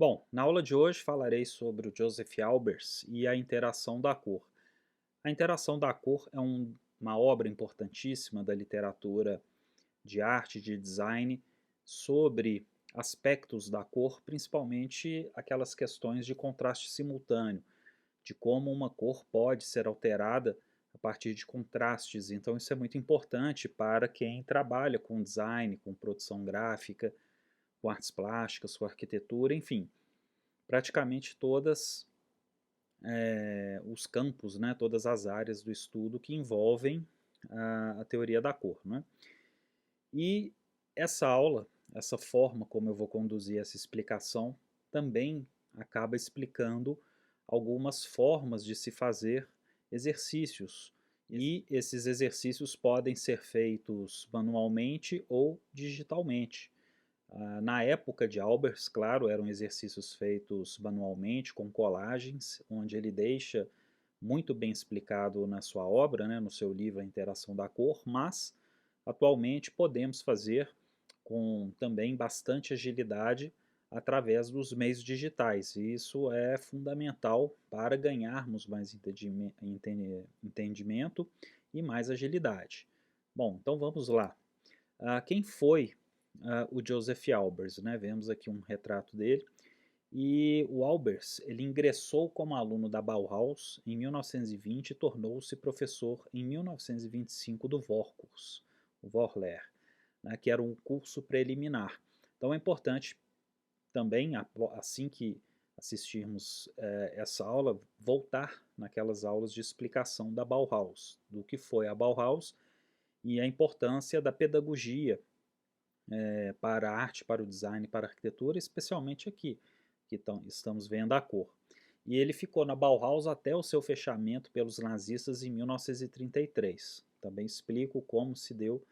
Bom, na aula de hoje falarei sobre o Joseph Albers e a interação da cor. A interação da cor é uma obra importantíssima da literatura de arte, de design, sobre aspectos da cor, principalmente aquelas questões de contraste simultâneo, de como uma cor pode ser alterada a partir de contrastes. Então, isso é muito importante para quem trabalha com design, com produção gráfica, com artes plásticas, com arquitetura, enfim, praticamente todas os campos, né, todas as áreas do estudo que envolvem a teoria da cor. Né? E essa aula, essa forma como eu vou conduzir essa explicação, também acaba explicando algumas formas de se fazer exercícios. E esses exercícios podem ser feitos manualmente ou digitalmente. Na época de Albers, claro, eram exercícios feitos manualmente, com colagens, onde ele deixa muito bem explicado na sua obra, né, no seu livro A Interação da Cor, mas atualmente podemos fazer com também bastante agilidade através dos meios digitais. E isso é fundamental para ganharmos mais entendimento e mais agilidade. Bom, então vamos lá. Quem foi o Joseph Albers? Né? Vemos aqui um retrato dele. E o Albers, ele ingressou como aluno da Bauhaus em 1920 e tornou-se professor em 1925 do Vorkurs, o Vorlehre, né, que era um curso preliminar. Então é importante também, assim que assistirmos essa aula, voltar naquelas aulas de explicação da Bauhaus, do que foi a Bauhaus e a importância da pedagogia para a arte, para o design, para a arquitetura, especialmente aqui, que estamos vendo a cor. E ele ficou na Bauhaus até o seu fechamento pelos nazistas em 1933. Também explico como se deu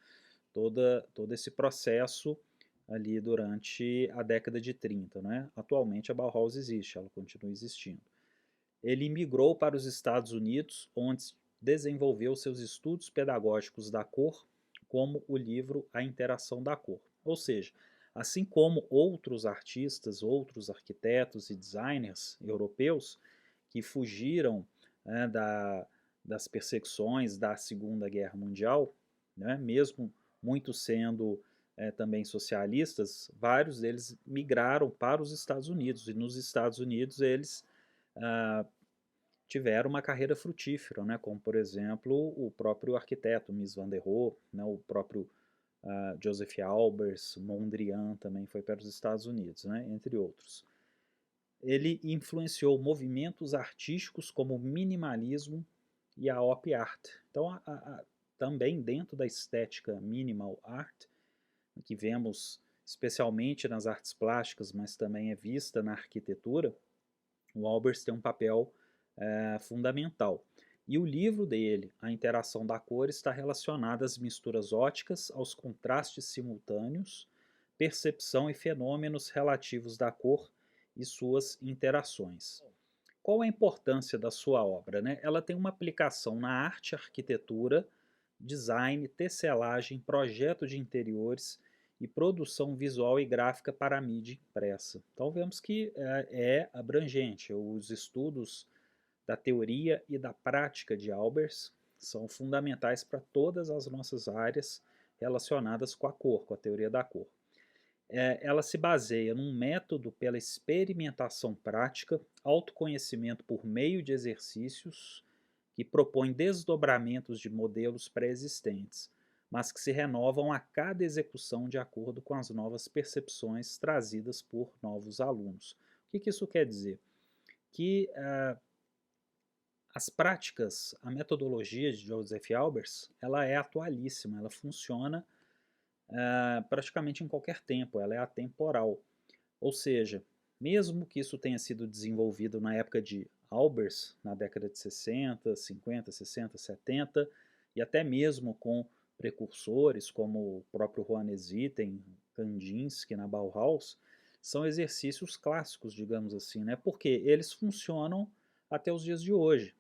todo esse processo ali durante a década de 30. Né? Atualmente a Bauhaus existe, ela continua existindo. Ele migrou para os Estados Unidos, onde desenvolveu seus estudos pedagógicos da cor, como o livro A Interação da Cor. Ou seja, assim como outros artistas, outros arquitetos e designers europeus que fugiram das perseguições da Segunda Guerra Mundial, né, mesmo muitos sendo também socialistas, vários deles migraram para os Estados Unidos, e nos Estados Unidos eles ah, tiveram uma carreira frutífera, né, como por exemplo o próprio arquiteto Mies van der Rohe, né, o próprio Joseph Albers, Mondrian também foi para os Estados Unidos, né, entre outros. Ele influenciou movimentos artísticos como o minimalismo e a op art. Então, também dentro da estética minimal art, que vemos especialmente nas artes plásticas, mas também é vista na arquitetura, o Albers tem um papel fundamental. E o livro dele, A Interação da Cor, está relacionado às misturas óticas, aos contrastes simultâneos, percepção e fenômenos relativos da cor e suas interações. Qual a importância da sua obra? Né? Ela tem uma aplicação na arte, arquitetura, design, tecelagem, projeto de interiores e produção visual e gráfica para a mídia impressa. Então vemos que é abrangente. Os estudos da teoria e da prática de Albers são fundamentais para todas as nossas áreas relacionadas com a cor, com a teoria da cor. Ela se baseia num método pela experimentação prática, autoconhecimento por meio de exercícios, que propõe desdobramentos de modelos pré-existentes, mas que se renovam a cada execução de acordo com as novas percepções trazidas por novos alunos. O que isso quer dizer? Que as práticas, a metodologia de Joseph Albers, ela é atualíssima, ela funciona praticamente em qualquer tempo, ela é atemporal. Ou seja, mesmo que isso tenha sido desenvolvido na época de Albers, na década de 60, 50, 60, 70, e até mesmo com precursores como o próprio Juan Zitten, Kandinsky na Bauhaus, são exercícios clássicos, digamos assim, né? Porque eles funcionam até os dias de hoje.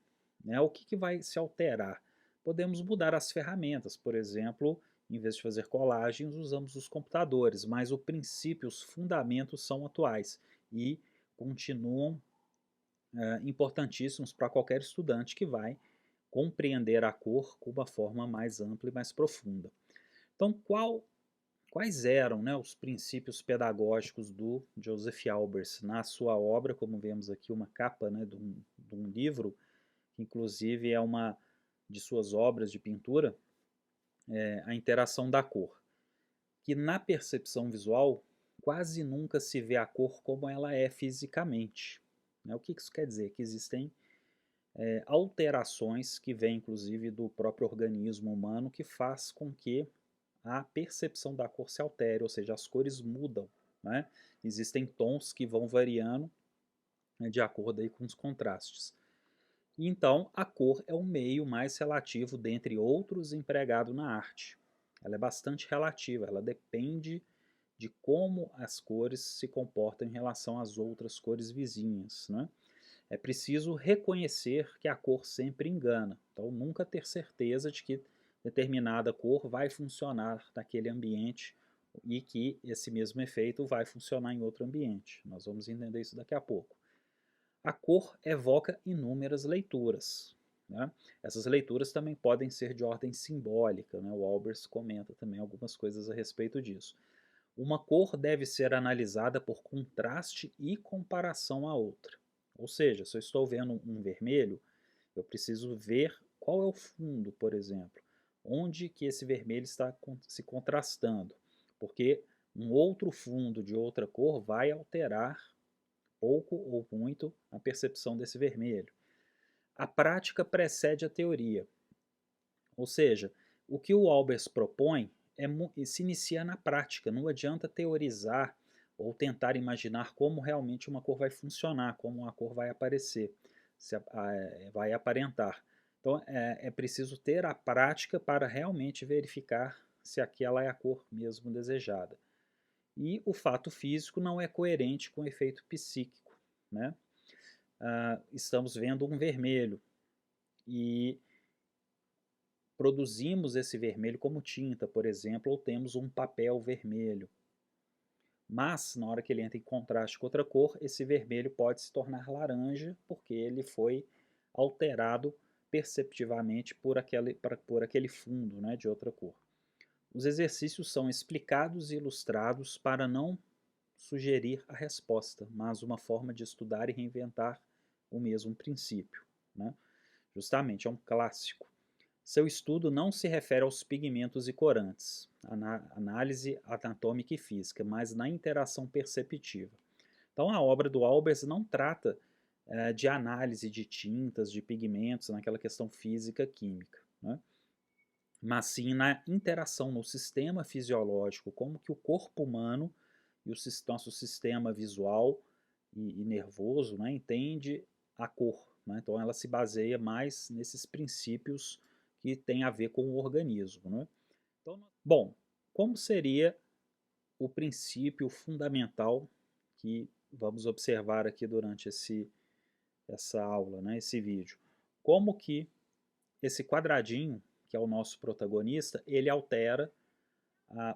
Né? O que vai se alterar? Podemos mudar as ferramentas, por exemplo, em vez de fazer colagens, usamos os computadores, mas o princípio, os fundamentos são atuais. E continuam importantíssimos para qualquer estudante que vai compreender a cor com uma forma mais ampla e mais profunda. Então, quais eram, né, os princípios pedagógicos do Joseph Albers na sua obra, como vemos aqui uma capa, né, de um livro, que inclusive é uma de suas obras de pintura, a interação da cor, que na percepção visual quase nunca se vê a cor como ela é fisicamente. Né? O que isso quer dizer? Que existem alterações que vêm inclusive do próprio organismo humano que faz com que a percepção da cor se altere, ou seja, as cores mudam. Né? Existem tons que vão variando, né, de acordo aí com os contrastes. Então, a cor é o meio mais relativo dentre outros empregado na arte. Ela é bastante relativa, ela depende de como as cores se comportam em relação às outras cores vizinhas. Né? É preciso reconhecer que a cor sempre engana, então nunca ter certeza de que determinada cor vai funcionar naquele ambiente e que esse mesmo efeito vai funcionar em outro ambiente. Nós vamos entender isso daqui a pouco. A cor evoca inúmeras leituras. Né? Essas leituras também podem ser de ordem simbólica. Né? O Albers comenta também algumas coisas a respeito disso. Uma cor deve ser analisada por contraste e comparação à outra. Ou seja, se eu estou vendo um vermelho, eu preciso ver qual é o fundo, por exemplo. Onde que esse vermelho está se contrastando. Porque um outro fundo de outra cor vai alterar pouco ou muito a percepção desse vermelho. A prática precede a teoria, ou seja, o que o Albers propõe se inicia na prática, não adianta teorizar ou tentar imaginar como realmente uma cor vai funcionar, como uma cor vai aparecer, vai aparentar. Então é preciso ter a prática para realmente verificar se aquela é a cor mesmo desejada. E o fato físico não é coerente com o efeito psíquico. Né? Estamos vendo um vermelho e produzimos esse vermelho como tinta, por exemplo, ou temos um papel vermelho. Mas, na hora que ele entra em contraste com outra cor, esse vermelho pode se tornar laranja, porque ele foi alterado perceptivamente por aquele fundo, né, de outra cor. Os exercícios são explicados e ilustrados para não sugerir a resposta, mas uma forma de estudar e reinventar o mesmo princípio. Né? Justamente, é um clássico. Seu estudo não se refere aos pigmentos e corantes, análise anatômica e física, mas na interação perceptiva. Então, a obra do Albers não trata de análise de tintas, de pigmentos, naquela questão física-química, né? Mas sim na interação no sistema fisiológico, como que o corpo humano e o nosso sistema visual e nervoso, né, entende a cor. Né? Então ela se baseia mais nesses princípios que têm a ver com o organismo. Né? Então, bom, como seria o princípio fundamental que vamos observar aqui durante essa aula, né, esse vídeo? Como que esse quadradinho, que é o nosso protagonista, ele altera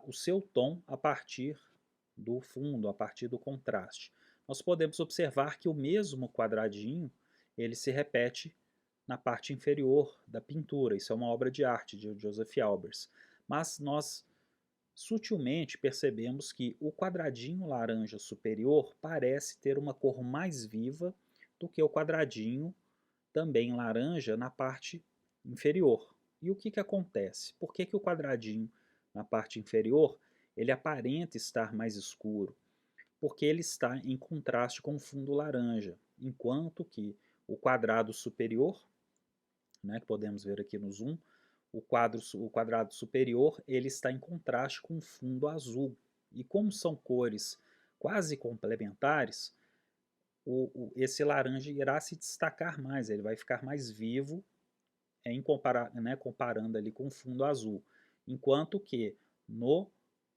o seu tom a partir do fundo, a partir do contraste. Nós podemos observar que o mesmo quadradinho ele se repete na parte inferior da pintura. Isso é uma obra de arte de Joseph Albers. Mas nós sutilmente percebemos que o quadradinho laranja superior parece ter uma cor mais viva do que o quadradinho também laranja na parte inferior. E o que acontece? Por que o quadradinho na parte inferior ele aparenta estar mais escuro? Porque ele está em contraste com o fundo laranja, enquanto que o quadrado superior, né, que podemos ver aqui no zoom, o quadrado superior ele está em contraste com o fundo azul. E como são cores quase complementares, esse laranja irá se destacar mais, ele vai ficar mais vivo comparando ali com o fundo azul. Enquanto que no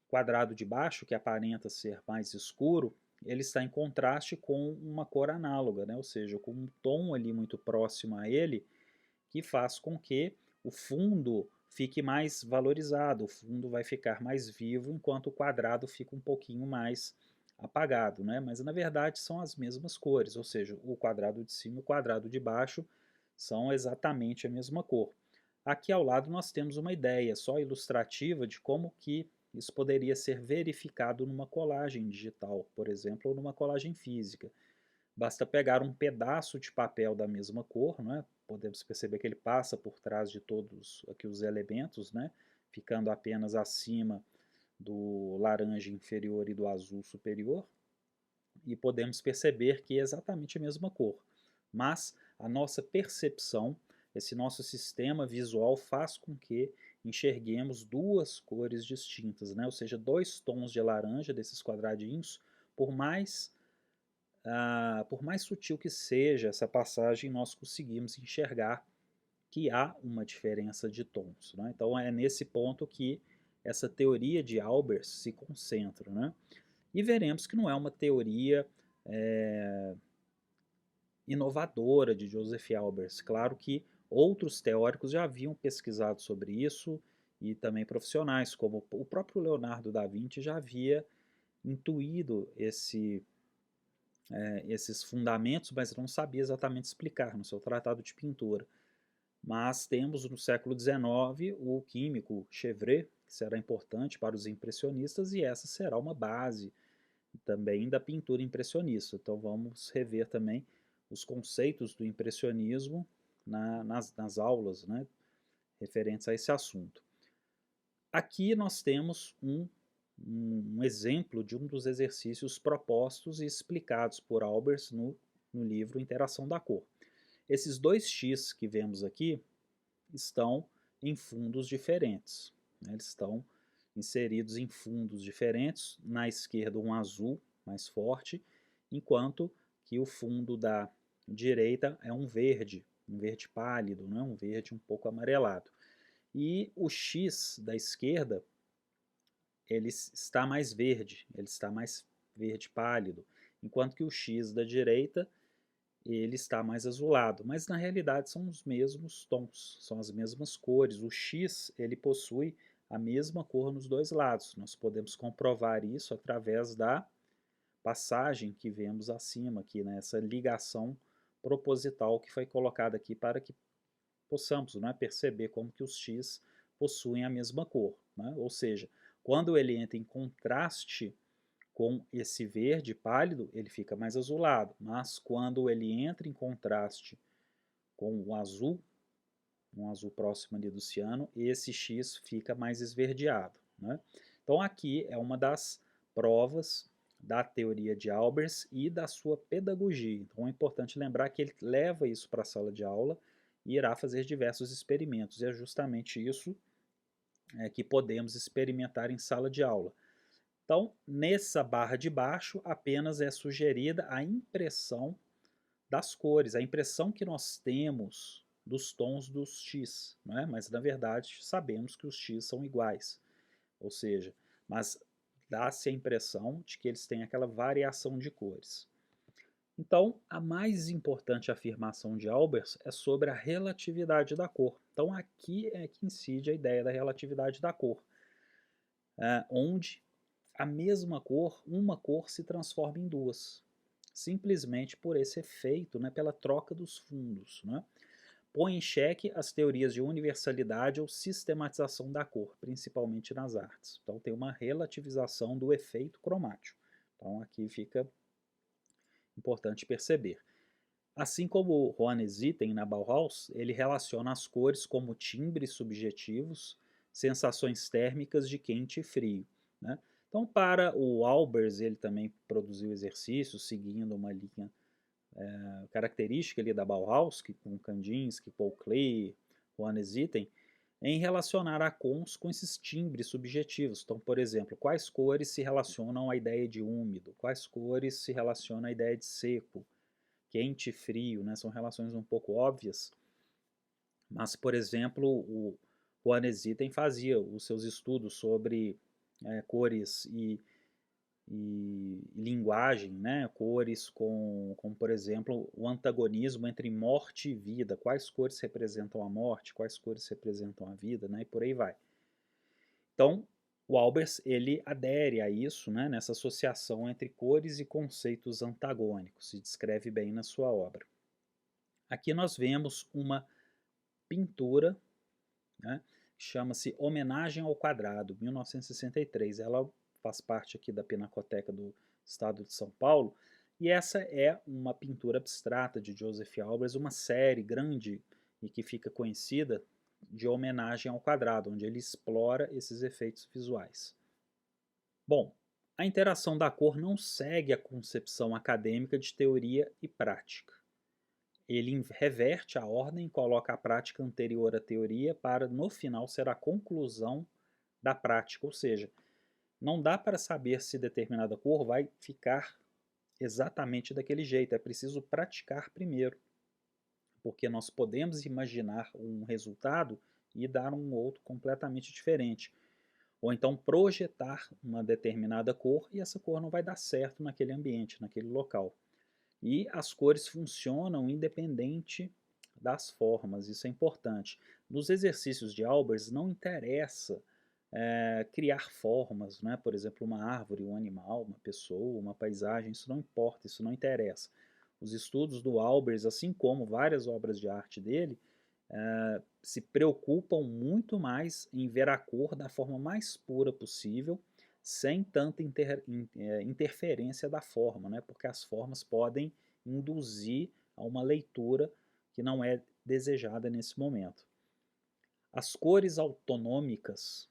quadrado de baixo, que aparenta ser mais escuro, ele está em contraste com uma cor análoga, né? Ou seja, com um tom ali muito próximo a ele, que faz com que o fundo fique mais valorizado, o fundo vai ficar mais vivo, enquanto o quadrado fica um pouquinho mais apagado, né? Mas na verdade são as mesmas cores, ou seja, o quadrado de cima e o quadrado de baixo são exatamente a mesma cor. Aqui ao lado nós temos uma ideia só ilustrativa de como que isso poderia ser verificado numa colagem digital, por exemplo, ou numa colagem física. Basta pegar um pedaço de papel da mesma cor, né? Podemos perceber que ele passa por trás de todos aqui os elementos, né? Ficando apenas acima do laranja inferior e do azul superior, e podemos perceber que é exatamente a mesma cor. Mas a nossa percepção, esse nosso sistema visual faz com que enxerguemos duas cores distintas, né? Ou seja, dois tons de laranja desses quadradinhos, por mais sutil que seja essa passagem, nós conseguimos enxergar que há uma diferença de tons, né? Então é nesse ponto que essa teoria de Albers se concentra, né? E veremos que não é uma teoria é, inovadora de Joseph Albers. Claro que outros teóricos já haviam pesquisado sobre isso e também profissionais, como o próprio Leonardo da Vinci já havia intuído esses fundamentos, mas não sabia exatamente explicar no seu tratado de pintura. Mas temos no século XIX o químico Chevret, que será importante para os impressionistas, e essa será uma base também da pintura impressionista. Então vamos rever também os conceitos do impressionismo nas aulas, né, referentes a esse assunto. Aqui nós temos um exemplo de um dos exercícios propostos e explicados por Albers no livro Interação da Cor. Esses dois X que vemos aqui estão em fundos diferentes, né? Eles estão inseridos em fundos diferentes. Na esquerda um azul mais forte, enquanto que o fundo da direita é um verde pálido, né? Um verde um pouco amarelado. E o X da esquerda ele está mais verde, ele está mais verde pálido, enquanto que o X da direita ele está mais azulado, mas na realidade são os mesmos tons, são as mesmas cores. O X ele possui a mesma cor nos dois lados. Nós podemos comprovar isso através da passagem que vemos acima aqui, né? Essa ligação proposital que foi colocada aqui para que possamos, né, perceber como que os X possuem a mesma cor, né? Ou seja, quando ele entra em contraste com esse verde pálido, ele fica mais azulado, mas quando ele entra em contraste com o azul, um azul próximo ali do ciano, esse X fica mais esverdeado, né? Então aqui é uma das provas da teoria de Albers e da sua pedagogia. Então é importante lembrar que ele leva isso para a sala de aula e irá fazer diversos experimentos. E é justamente isso que podemos experimentar em sala de aula. Então, nessa barra de baixo, apenas é sugerida a impressão das cores, a impressão que nós temos dos tons dos X, né? Mas na verdade sabemos que os X são iguais, ou seja, mas dá-se a impressão de que eles têm aquela variação de cores. Então, a mais importante afirmação de Albers é sobre a relatividade da cor. Então, aqui é que incide a ideia da relatividade da cor, onde a mesma cor, uma cor se transforma em duas, simplesmente por esse efeito, né, pela troca dos fundos, né? Põe em xeque as teorias de universalidade ou sistematização da cor, principalmente nas artes. Então tem uma relativização do efeito cromático. Então aqui fica importante perceber. Assim como Johannes Itten na Bauhaus, ele relaciona as cores como timbres subjetivos, sensações térmicas de quente e frio, né? Então, para o Albers, ele também produziu exercícios seguindo uma linha característica ali da Bauhaus, que, com Kandinsky, Paul Klee, Johannes Itten, em relacionar a cons com esses timbres subjetivos. Então, por exemplo, quais cores se relacionam à ideia de úmido, quais cores se relacionam à ideia de seco, quente e frio, né? São relações um pouco óbvias, mas, por exemplo, o Johannes Itten fazia os seus estudos sobre cores e linguagem, né? Cores com, por exemplo, o antagonismo entre morte e vida, quais cores representam a morte, quais cores representam a vida, né? E por aí vai. Então, O Albers ele adere a isso, né, nessa associação entre cores e conceitos antagônicos, se descreve bem na sua obra. Aqui nós vemos uma pintura, né, chama-se Homenagem ao Quadrado, 1963. Ela faz parte aqui da Pinacoteca do Estado de São Paulo, e essa é uma pintura abstrata de Joseph Albers, uma série grande e que fica conhecida de Homenagem ao Quadrado, onde ele explora esses efeitos visuais. Bom, a interação da cor não segue a concepção acadêmica de teoria e prática. Ele reverte a ordem e coloca a prática anterior à teoria para, no final, ser a conclusão da prática. Ou seja, não dá para saber se determinada cor vai ficar exatamente daquele jeito. É preciso praticar primeiro, porque nós podemos imaginar um resultado e dar um outro completamente diferente. Ou então projetar uma determinada cor e essa cor não vai dar certo naquele ambiente, naquele local. E as cores funcionam independente das formas, isso é importante. Nos exercícios de Albers não interessa criar formas, né? Por exemplo, uma árvore, um animal, uma pessoa, uma paisagem, isso não importa, isso não interessa. Os estudos do Albers, assim como várias obras de arte dele, se preocupam muito mais em ver a cor da forma mais pura possível, sem tanta interferência da forma, né? Porque as formas podem induzir a uma leitura que não é desejada nesse momento. As cores autonômicas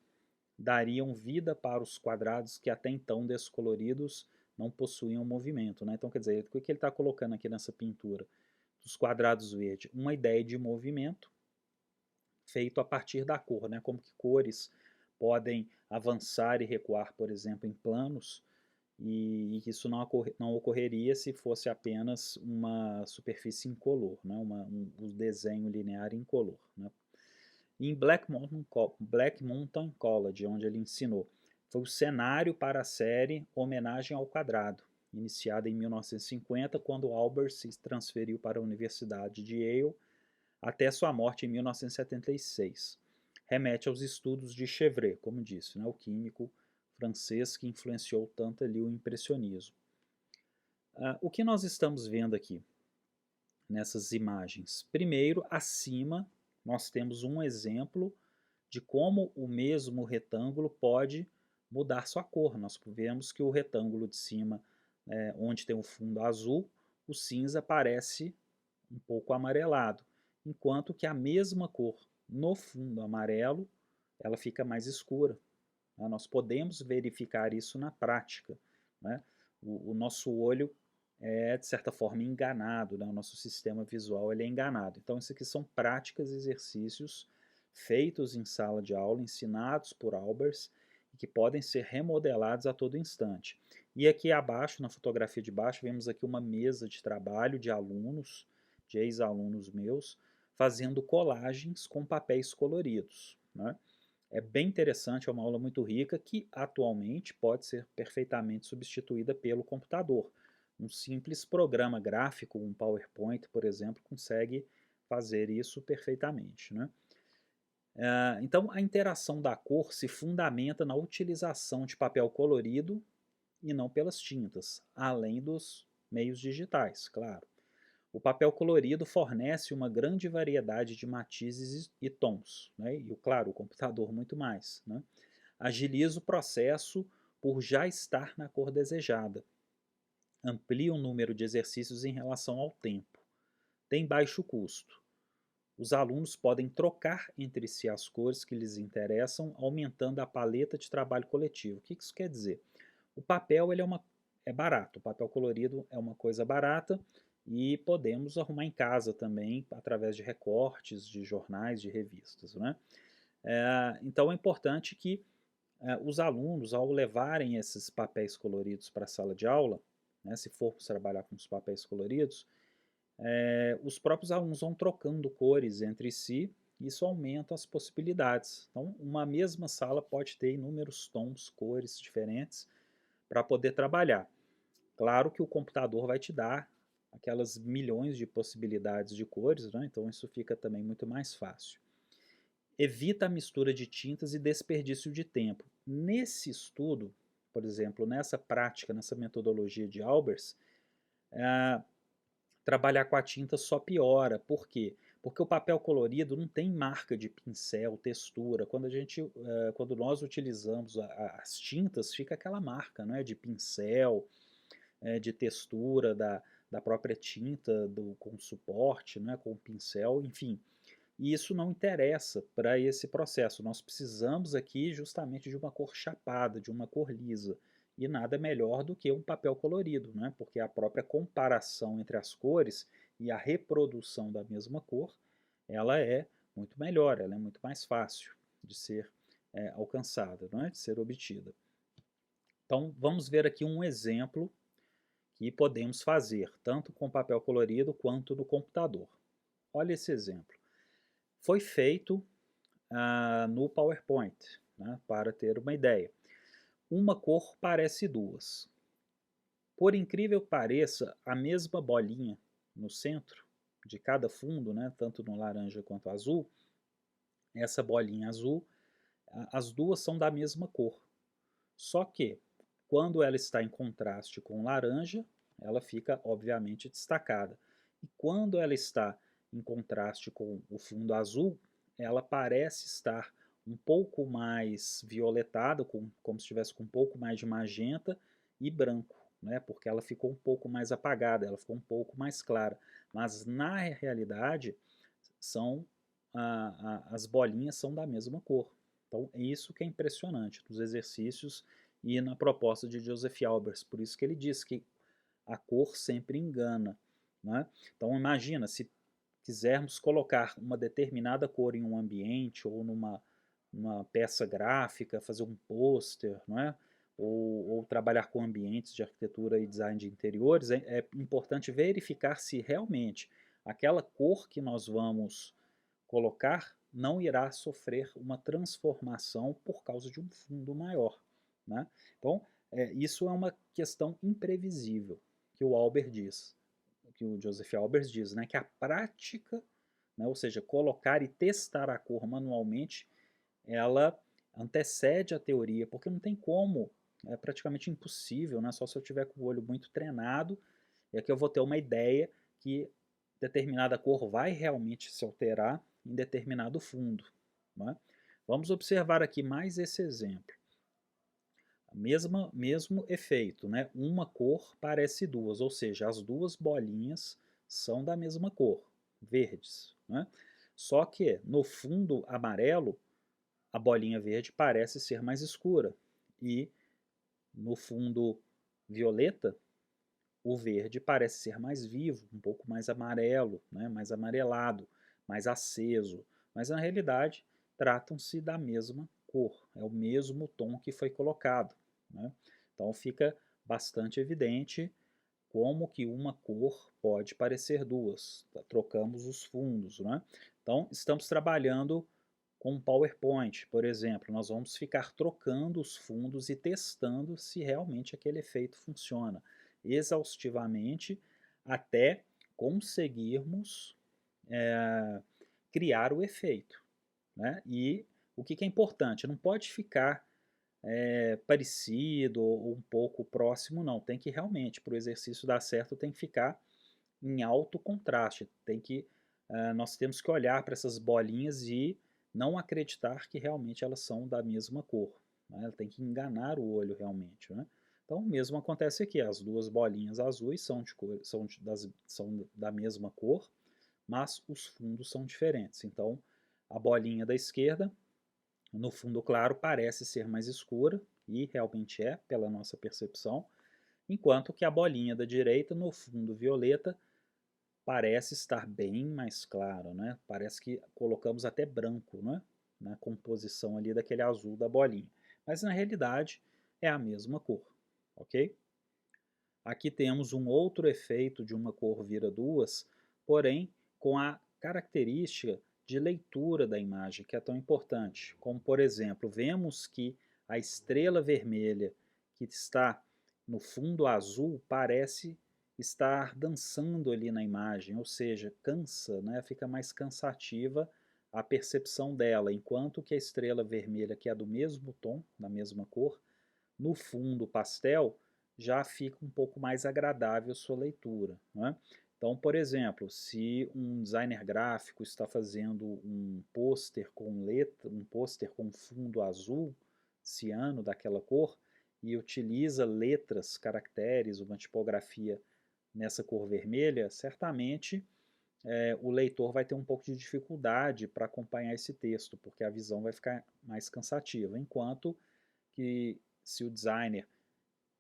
dariam vida para os quadrados que até então descoloridos não possuíam movimento, né? Então, quer dizer, o que ele está colocando aqui nessa pintura dos quadrados verdes? Uma ideia de movimento feito a partir da cor, né? Como que cores podem avançar e recuar, por exemplo, em planos, e isso não ocorreria se fosse apenas uma superfície incolor, né? Um desenho linear incolor. Né? Em Black Mountain College, onde ele ensinou, foi o cenário para a série Homenagem ao Quadrado, iniciada em 1950, quando Albert se transferiu para a Universidade de Yale até sua morte em 1976. Remete aos estudos de Chevret, como disse, né, o químico francês que influenciou tanto ali o impressionismo. O que nós estamos vendo aqui nessas imagens? Primeiro, acima, nós temos um exemplo de como o mesmo retângulo pode mudar sua cor. Nós vemos que o retângulo de cima, onde tem o fundo azul, o cinza parece um pouco amarelado, enquanto que a mesma cor no fundo amarelo, ela fica mais escura. Né? Nós podemos verificar isso na prática. Né? O nosso olho é, de certa forma, enganado, né? O nosso sistema visual ele é enganado. Então, isso aqui são práticas e exercícios feitos em sala de aula, ensinados por Albers, e que podem ser remodelados a todo instante. E aqui abaixo, na fotografia de baixo, vemos aqui uma mesa de trabalho de alunos, de ex-alunos meus, fazendo colagens com papéis coloridos. Né? É bem interessante, é uma aula muito rica que atualmente pode ser perfeitamente substituída pelo computador. Um simples programa gráfico, um PowerPoint, por exemplo, consegue fazer isso perfeitamente. Né? Então, a interação da cor se fundamenta na utilização de papel colorido e não pelas tintas, além dos meios digitais, claro. O papel colorido fornece uma grande variedade de matizes e tons, né? E, claro, o computador muito mais. Né? Agiliza o processo por já estar na cor desejada. Amplia o número de exercícios em relação ao tempo. Tem baixo custo. Os alunos podem trocar entre si as cores que lhes interessam, aumentando a paleta de trabalho coletivo. O que isso quer dizer? O papel ele é barato, o papel colorido é uma coisa barata e podemos arrumar em casa também através de recortes de jornais, de revistas. Né? Então é importante que os alunos, ao levarem esses papéis coloridos para a sala de aula, né, se formos trabalhar com os papéis coloridos, os próprios alunos vão trocando cores entre si, e isso aumenta as possibilidades. Então, uma mesma sala pode ter inúmeros tons, cores diferentes para poder trabalhar. Claro que o computador vai te dar aquelas milhões de possibilidades de cores, né? Então isso fica também muito mais fácil. Evita a mistura de tintas e desperdício de tempo. nesse estudo, por exemplo, nessa prática, nessa metodologia de Albers, trabalhar com a tinta só piora. Por quê? Porque o papel colorido não tem marca de pincel, textura. Quando nós utilizamos as tintas, fica aquela marca, né, de pincel, de textura da própria tinta, com suporte, né, com o pincel, enfim. E isso não interessa para esse processo. Nós precisamos aqui justamente de uma cor chapada, de uma cor lisa. E nada melhor do que um papel colorido, né? Porque a própria comparação entre as cores e a reprodução da mesma cor, ela é muito melhor, ela é muito mais fácil de ser alcançada, não é? De ser obtida. Então, vamos ver aqui um exemplo que podemos fazer, tanto com papel colorido quanto no computador. Olha esse exemplo. Foi feito no PowerPoint, né, para ter uma ideia. Uma cor parece duas. Por incrível que pareça, a mesma bolinha no centro de cada fundo, né, tanto no laranja quanto azul, essa bolinha azul, as duas são da mesma cor. Só que, quando ela está em contraste com o laranja, ela fica, obviamente, destacada. E quando ela está em contraste com o fundo azul, ela parece estar um pouco mais violetada, como se estivesse com um pouco mais de magenta e branco, né? Porque ela ficou um pouco mais apagada, ela ficou um pouco mais clara. Mas, na realidade, são as bolinhas são da mesma cor. Então, é isso que é impressionante nos exercícios e na proposta de Joseph Albers. Por isso que ele diz que a cor sempre engana, né? Então, imagina, se quisermos colocar uma determinada cor em um ambiente ou numa peça gráfica, fazer um pôster, não é? Ou trabalhar com ambientes de arquitetura e design de interiores, é importante verificar se realmente aquela cor que nós vamos colocar não irá sofrer uma transformação por causa de um fundo maior, né? Então, isso é uma questão imprevisível que o Albert diz, que o Joseph Albers diz, né, que a prática, né, ou seja, colocar e testar a cor manualmente, ela antecede a teoria, porque não tem como, é praticamente impossível, né, só se eu tiver com o olho muito treinado, é que eu vou ter uma ideia que determinada cor vai realmente se alterar em determinado fundo. Né? Vamos observar aqui mais esse exemplo. Mesmo efeito, né? Uma cor parece duas, ou seja, as duas bolinhas são da mesma cor, verdes. Né? Só que no fundo amarelo, a bolinha verde parece ser mais escura e no fundo violeta, o verde parece ser mais vivo, um pouco mais amarelo, né? Mais amarelado, mais aceso, mas na realidade tratam-se da mesma cor, é o mesmo tom que foi colocado. Né? Então fica bastante evidente como que uma cor pode parecer duas. Trocamos os fundos. Né? Então estamos trabalhando com PowerPoint, por exemplo, nós vamos ficar trocando os fundos e testando se realmente aquele efeito funciona exaustivamente até conseguirmos criar o efeito. Né? E o que é importante? Não pode ficar parecido ou um pouco próximo, não. Tem que realmente, para o exercício dar certo, tem que ficar em alto contraste. Nós temos que olhar para essas bolinhas e não acreditar que realmente elas são da mesma cor. Né? Tem que enganar o olho realmente. Né? Então, o mesmo acontece aqui. As duas bolinhas azuis são da mesma cor, mas os fundos são diferentes. Então, a bolinha da esquerda, no fundo claro, parece ser mais escura, e realmente é, pela nossa percepção, enquanto que a bolinha da direita, no fundo violeta, parece estar bem mais claro, né? Parece que colocamos até branco, né? Na composição ali daquele azul da bolinha. Mas na realidade é a mesma cor, ok? Aqui temos um outro efeito de uma cor vira duas, porém com a característica de leitura da imagem, que é tão importante. Como, por exemplo, vemos que a estrela vermelha que está no fundo azul parece estar dançando ali na imagem, ou seja, cansa, né? Fica mais cansativa a percepção dela, enquanto que a estrela vermelha, que é do mesmo tom, da mesma cor, no fundo pastel, já fica um pouco mais agradável a sua leitura, né? Então, por exemplo, se um designer gráfico está fazendo um pôster com letra, um pôster com fundo azul, ciano daquela cor, e utiliza letras, caracteres, uma tipografia nessa cor vermelha, certamente o leitor vai ter um pouco de dificuldade para acompanhar esse texto, porque a visão vai ficar mais cansativa. Enquanto que se o designer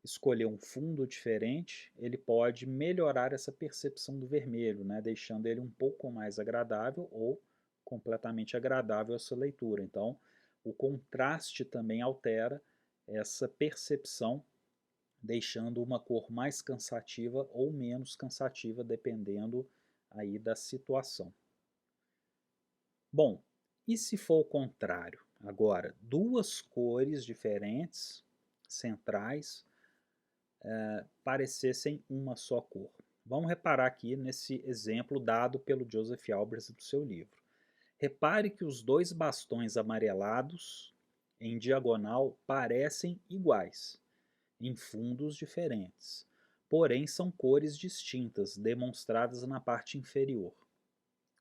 escolher um fundo diferente, ele pode melhorar essa percepção do vermelho, né, deixando ele um pouco mais agradável ou completamente agradável a sua leitura. Então, o contraste também altera essa percepção, deixando uma cor mais cansativa ou menos cansativa, dependendo aí da situação. Bom, e se for o contrário? Agora, duas cores diferentes, centrais, parecessem uma só cor. Vamos reparar aqui nesse exemplo dado pelo Joseph Albers do seu livro. Repare que os dois bastões amarelados em diagonal parecem iguais, em fundos diferentes, porém são cores distintas, demonstradas na parte inferior.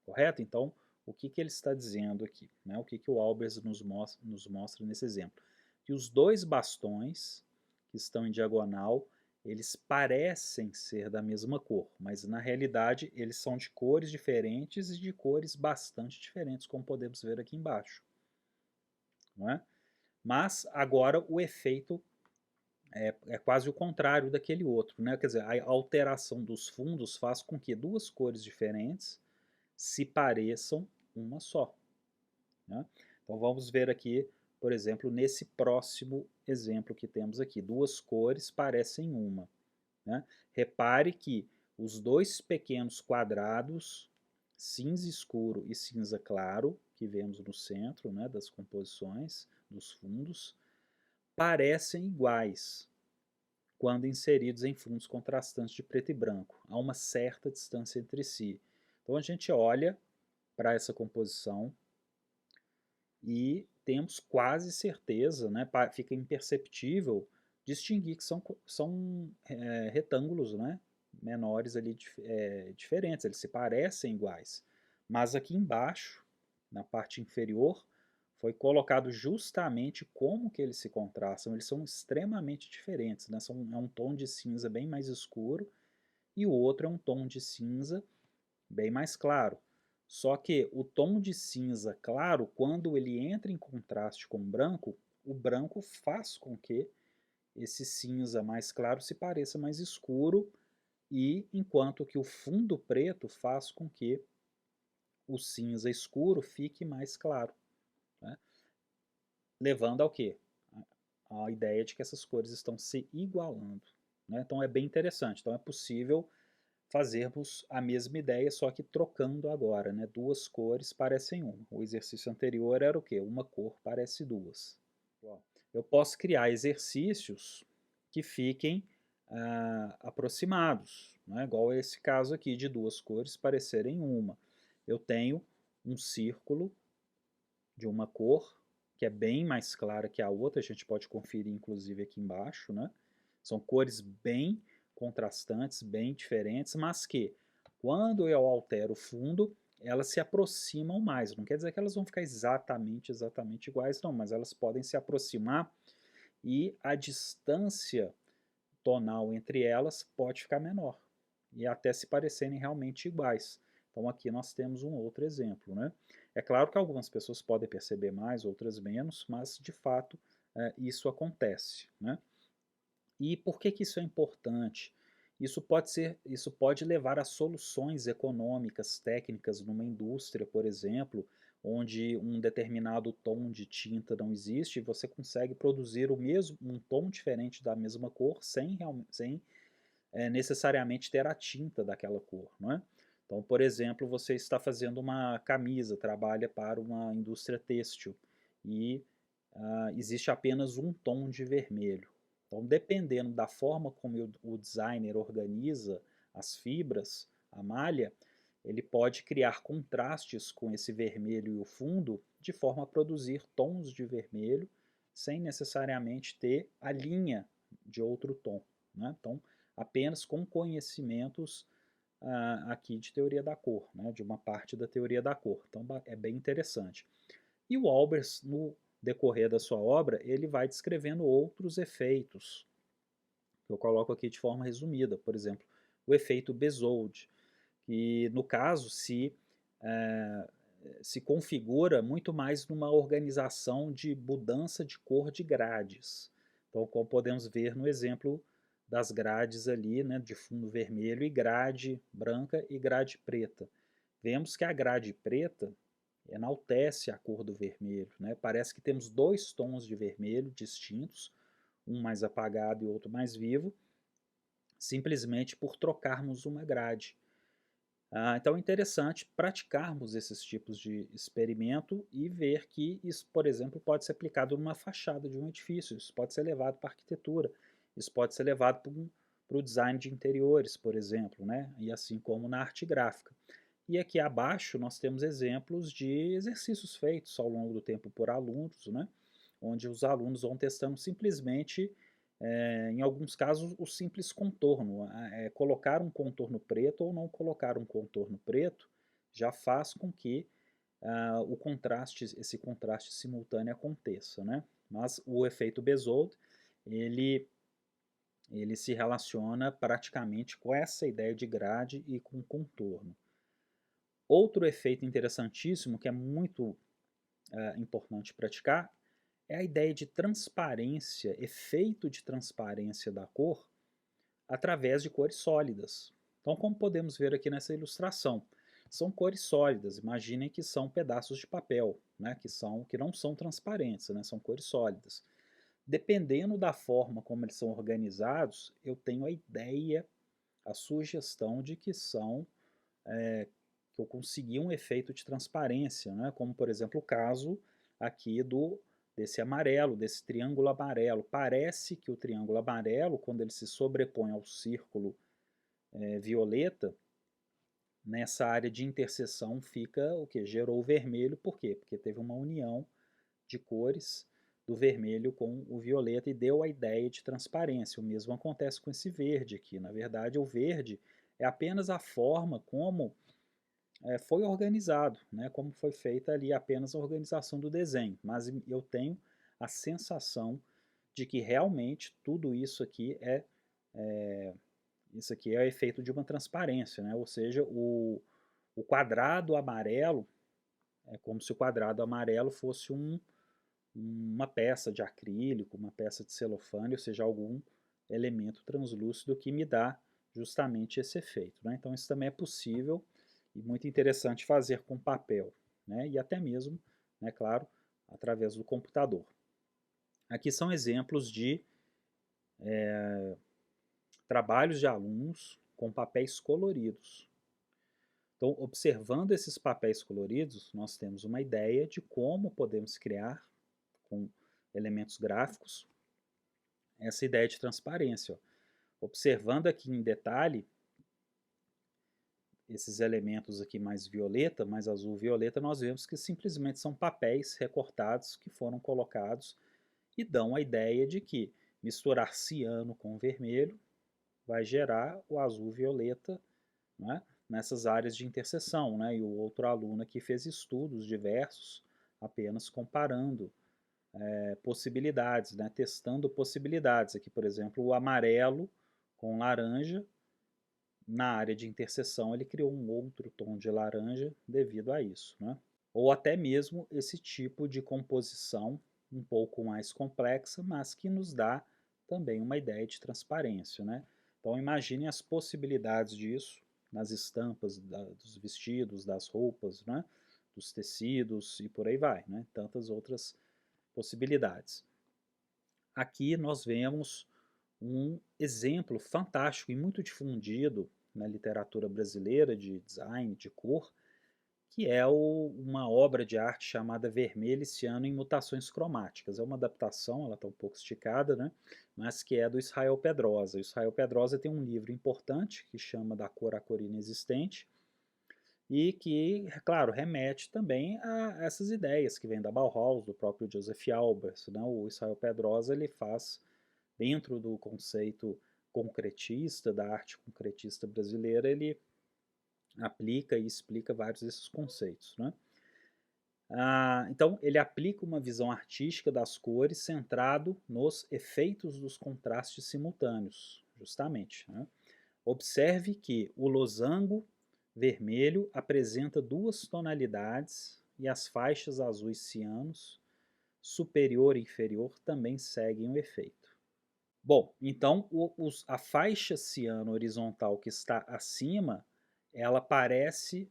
Correto? Então, o que ele está dizendo aqui? Né? O que o Albers nos mostra nesse exemplo? Que os dois bastões que estão em diagonal, eles parecem ser da mesma cor, mas na realidade eles são de cores diferentes e de cores bastante diferentes, como podemos ver aqui embaixo. Não é? Mas agora o efeito é quase o contrário daquele outro. Né? Quer dizer, a alteração dos fundos faz com que duas cores diferentes se pareçam uma só. Né? Então vamos ver aqui, por exemplo, nesse próximo exemplo que temos aqui. Duas cores parecem uma. Né? Repare que os dois pequenos quadrados, cinza escuro e cinza claro, que vemos no centro, né, das composições, dos fundos, parecem iguais quando inseridos em fundos contrastantes de preto e branco. Há uma certa distância entre si. Então a gente olha para essa composição e temos quase certeza, né, fica imperceptível distinguir que são retângulos, né, menores ali diferentes, eles se parecem iguais. Mas aqui embaixo, na parte inferior, foi colocado justamente como que eles se contrastam. Eles são extremamente diferentes, né? É um tom de cinza bem mais escuro e o outro é um tom de cinza bem mais claro. Só que o tom de cinza claro, quando ele entra em contraste com o branco faz com que esse cinza mais claro se pareça mais escuro, e enquanto que o fundo preto faz com que o cinza escuro fique mais claro. Né? Levando ao quê? A ideia de que essas cores estão se igualando. Né? Então é bem interessante. Então é possível fazermos a mesma ideia, só que trocando agora, né? Duas cores parecem uma. O exercício anterior era o quê? Uma cor parece duas. Eu posso criar exercícios que fiquem aproximados, né? Igual esse caso aqui de duas cores parecerem uma. Eu tenho um círculo de uma cor que é bem mais clara que a outra, a gente pode conferir inclusive aqui embaixo, né? São cores bem contrastantes, bem diferentes, mas que quando eu altero o fundo, elas se aproximam mais. Não quer dizer que elas vão ficar exatamente iguais, não, mas elas podem se aproximar e a distância tonal entre elas pode ficar menor e até se parecerem realmente iguais. Então aqui nós temos um outro exemplo. Né? É claro que algumas pessoas podem perceber mais, outras menos, mas de fato isso acontece. Né? E por que isso é importante? Isso pode levar a soluções econômicas, técnicas numa indústria, por exemplo, onde um determinado tom de tinta não existe, e você consegue produzir um tom diferente da mesma cor sem necessariamente ter a tinta daquela cor. Não é? Então, por exemplo, você está fazendo uma camisa, trabalha para uma indústria têxtil e existe apenas um tom de vermelho. Então, dependendo da forma como o designer organiza as fibras, a malha, ele pode criar contrastes com esse vermelho e o fundo de forma a produzir tons de vermelho sem necessariamente ter a linha de outro tom, né? Então, apenas com conhecimentos aqui de teoria da cor, né? De uma parte da teoria da cor. Então, é bem interessante. E o Albers, no decorrer da sua obra, ele vai descrevendo outros efeitos, que eu coloco aqui de forma resumida. Por exemplo, o efeito Bezold, que no caso se configura muito mais numa organização de mudança de cor de grades. Então, como podemos ver no exemplo das grades ali, né, de fundo vermelho e grade branca e grade preta. Vemos que a grade preta enaltece a cor do vermelho, né? Parece que temos dois tons de vermelho distintos, um mais apagado e outro mais vivo, simplesmente por trocarmos uma grade. Então é interessante praticarmos esses tipos de experimento e ver que isso, por exemplo, pode ser aplicado numa fachada de um edifício, isso pode ser levado para a arquitetura, isso pode ser levado para o design de interiores, por exemplo, né? E assim como na arte gráfica. E aqui abaixo nós temos exemplos de exercícios feitos ao longo do tempo por alunos, né? Onde os alunos vão testando simplesmente em alguns casos, o simples contorno. Colocar um contorno preto ou não colocar um contorno preto já faz com que esse contraste simultâneo aconteça, né? Mas o efeito Bezold, ele, ele se relaciona praticamente com essa ideia de grade e com contorno. Outro efeito interessantíssimo, que é muito importante praticar, é a ideia de transparência, efeito de transparência da cor através de cores sólidas. Então, como podemos ver aqui nessa ilustração, são cores sólidas. Imaginem que são pedaços de papel, né, que não são transparentes, né, são cores sólidas. Dependendo da forma como eles são organizados, eu tenho a ideia, a sugestão de que que eu consegui um efeito de transparência, né, como por exemplo o caso aqui desse amarelo, desse triângulo amarelo. Parece que o triângulo amarelo, quando ele se sobrepõe ao círculo violeta, nessa área de interseção fica o que? Gerou o vermelho, por quê? Porque teve uma união de cores do vermelho com o violeta e deu a ideia de transparência. O mesmo acontece com esse verde aqui. Na verdade, o verde é apenas a forma como foi organizado, né? Como foi feita ali apenas a organização do desenho. Mas eu tenho a sensação de que realmente tudo isso aqui é efeito de uma transparência, né? Ou seja, o quadrado amarelo é como se o quadrado amarelo fosse uma peça de acrílico, uma peça de celofane, ou seja, algum elemento translúcido que me dá justamente esse efeito, né? Então isso também é possível e muito interessante fazer com papel, né? E até mesmo, né, claro, através do computador. Aqui são exemplos de trabalhos de alunos com papéis coloridos. Então, observando esses papéis coloridos, nós temos uma ideia de como podemos criar, com elementos gráficos, essa ideia de transparência. Observando aqui em detalhe esses elementos aqui mais violeta, mais azul violeta, nós vemos que simplesmente são papéis recortados que foram colocados e dão a ideia de que misturar ciano com vermelho vai gerar o azul violeta, né, nessas áreas de interseção, né? E o outro aluno aqui fez estudos diversos, apenas comparando possibilidades, né? Testando possibilidades. Aqui, por exemplo, o amarelo com laranja, na área de interseção ele criou um outro tom de laranja devido a isso, né? Ou até mesmo esse tipo de composição um pouco mais complexa, mas que nos dá também uma ideia de transparência, né? Então imagine as possibilidades disso nas estampas dos vestidos, das roupas, né? Dos tecidos e por aí vai, né? Tantas outras possibilidades. Aqui nós vemos um exemplo fantástico e muito difundido na literatura brasileira de design, de cor, que é uma obra de arte chamada Vermelho Ciano em Mutações Cromáticas. É uma adaptação, ela está um pouco esticada, né? Mas que é do Israel Pedrosa. O Israel Pedrosa tem um livro importante que chama Da Cor à Cor Inexistente, e que, claro, remete também a essas ideias que vêm da Bauhaus, do próprio Joseph Albers, né? O Israel Pedrosa ele faz, dentro do conceito concretista, da arte concretista brasileira, ele aplica e explica vários desses conceitos, né? Então, ele aplica uma visão artística das cores centrado nos efeitos dos contrastes simultâneos, justamente, né? Observe que o losango vermelho apresenta duas tonalidades e as faixas azuis cianos, superior e inferior, também seguem o efeito. Bom, então a faixa ciano horizontal que está acima, ela parece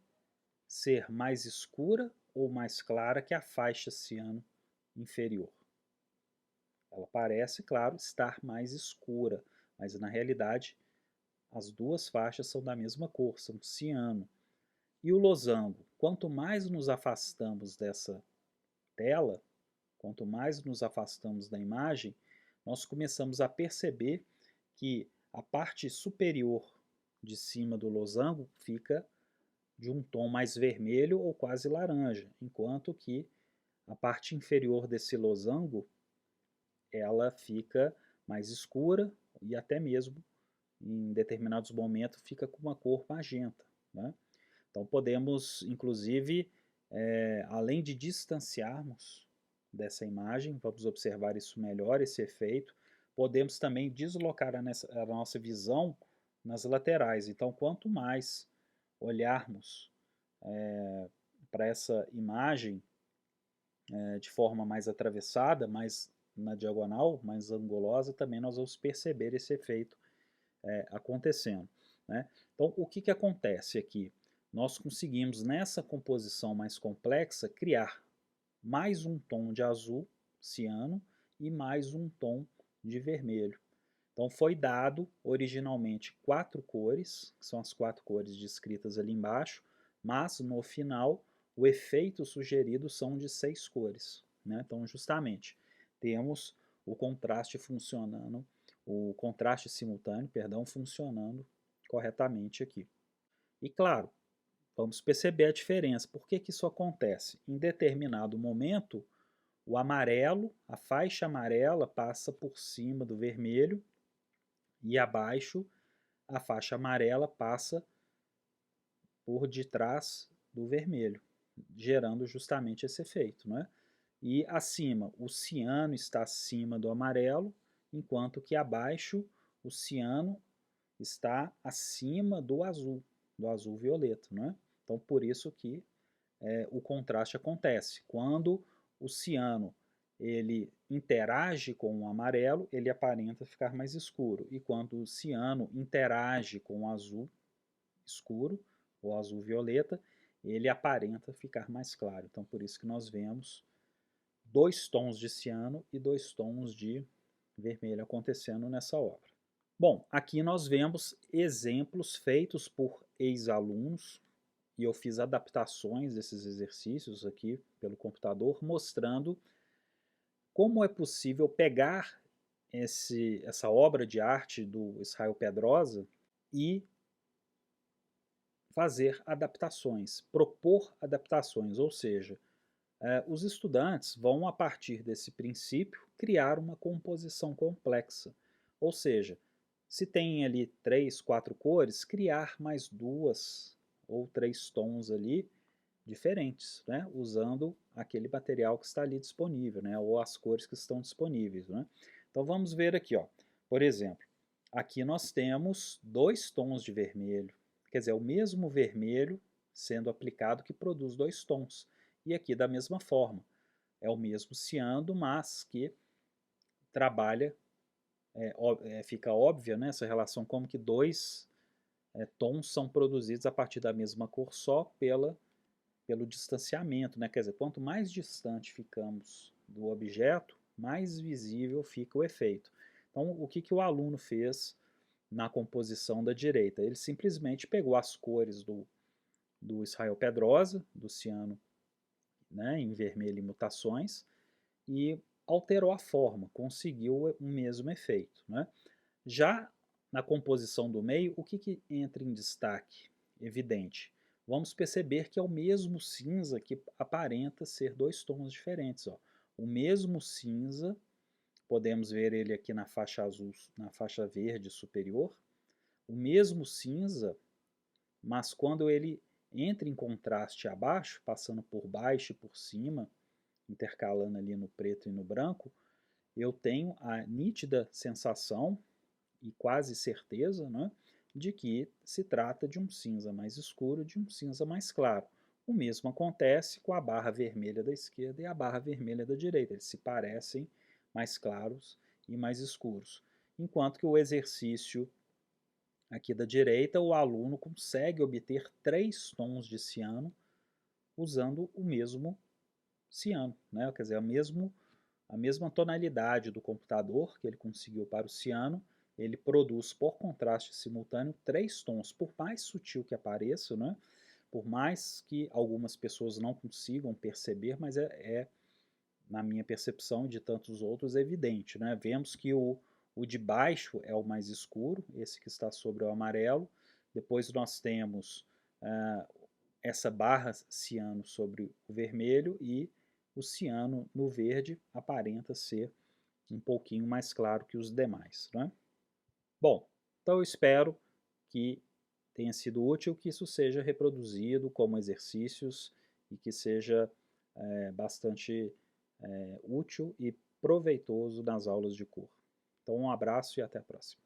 ser mais escura ou mais clara que a faixa ciano inferior. Ela parece, claro, estar mais escura, mas na realidade as duas faixas são da mesma cor, são ciano. E o losango, quanto mais nos afastamos dessa tela, quanto mais nos afastamos da imagem, nós começamos a perceber que a parte superior de cima do losango fica de um tom mais vermelho ou quase laranja, enquanto que a parte inferior desse losango ela fica mais escura e até mesmo em determinados momentos fica com uma cor magenta, né? Então podemos, inclusive, além de distanciarmos dessa imagem, vamos observar isso melhor, esse efeito, podemos também deslocar a nossa visão nas laterais. Então, quanto mais olharmos para essa imagem de forma mais atravessada, mais na diagonal, mais angulosa, também nós vamos perceber esse efeito acontecendo, né? Então, o que acontece aqui? Nós conseguimos, nessa composição mais complexa, criar mais um tom de azul ciano e mais um tom de vermelho. Então, foi dado originalmente 4 cores, que são as 4 cores descritas ali embaixo, mas no final o efeito sugerido são de 6 cores, né? Então, justamente, temos o contraste funcionando, o contraste simultâneo, perdão, funcionando corretamente aqui. E claro, vamos perceber a diferença. Por que isso acontece? Em determinado momento, o amarelo, a faixa amarela passa por cima do vermelho e abaixo a faixa amarela passa por detrás do vermelho, gerando justamente esse efeito, né? E acima, o ciano está acima do amarelo, enquanto que abaixo o ciano está acima do azul violeta, né? Então por isso que o contraste acontece. Quando o ciano ele interage com o amarelo, ele aparenta ficar mais escuro. E quando o ciano interage com o azul escuro, ou azul violeta, ele aparenta ficar mais claro. Então, por isso que nós vemos 2 tons de ciano e 2 tons de vermelho acontecendo nessa obra. Bom, aqui nós vemos exemplos feitos por ex-alunos, e eu fiz adaptações desses exercícios aqui pelo computador, mostrando como é possível pegar essa obra de arte do Israel Pedrosa e fazer adaptações, propor adaptações, ou seja, os estudantes vão, a partir desse princípio, criar uma composição complexa. Ou seja, se tem ali 3, 4 cores, criar mais 2 ou 3 tons ali diferentes, né? Usando aquele material que está ali disponível, né? Ou as cores que estão disponíveis, né? Então vamos ver aqui, ó. Por exemplo, aqui nós temos 2 tons de vermelho, quer dizer, é o mesmo vermelho sendo aplicado que produz 2 tons. E aqui da mesma forma, é o mesmo ciano, mas que trabalha, fica óbvia, né, essa relação como que 2 tons são produzidos a partir da mesma cor só pelo distanciamento, né? Quer dizer, quanto mais distante ficamos do objeto, mais visível fica o efeito. Então, o que o aluno fez na composição da direita? Ele simplesmente pegou as cores do Israel Pedrosa, do ciano, né, em vermelho e mutações, e alterou a forma, conseguiu o mesmo efeito, né? Já na composição do meio, o que entra em destaque? Evidente. vamos perceber que é o mesmo cinza que aparenta ser dois tons diferentes. Ó. O mesmo cinza, podemos ver ele aqui na faixa azul, na faixa verde superior, o mesmo cinza, mas quando ele entra em contraste abaixo, passando por baixo e por cima, intercalando ali no preto e no branco, eu tenho a nítida sensação e quase certeza, né, de que se trata de um cinza mais escuro, de um cinza mais claro. O mesmo acontece com a barra vermelha da esquerda e a barra vermelha da direita. Eles se parecem mais claros e mais escuros. Enquanto que o exercício aqui da direita, o aluno consegue obter 3 tons de ciano usando o mesmo ciano, né? Quer dizer, a mesma tonalidade do computador que ele conseguiu para o ciano, ele produz por contraste simultâneo 3 tons, por mais sutil que apareça, né? Por mais que algumas pessoas não consigam perceber, mas na minha percepção e de tantos outros, é evidente. Né? Vemos que o de baixo é o mais escuro, esse que está sobre o amarelo, depois nós temos essa barra ciano sobre o vermelho e o ciano no verde aparenta ser um pouquinho mais claro que os demais. Né? Bom, então eu espero que tenha sido útil, que isso seja reproduzido como exercícios e que seja bastante útil e proveitoso nas aulas de cor. Então um abraço e até a próxima.